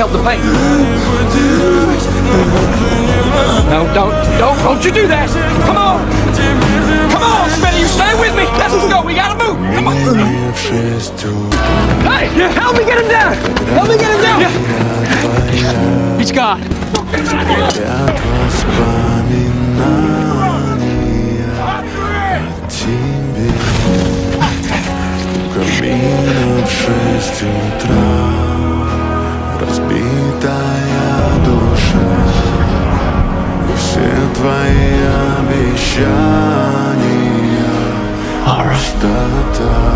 help the pain. No, don't you do that! Come on! Come on, Smitty, you stay with me! Let's go, we gotta move! Come on! Hey! Help me get him down! Help me get him down! Yeah. He's gone. Камин в 6 утра, разбитая душа, и все твои обещания пустота.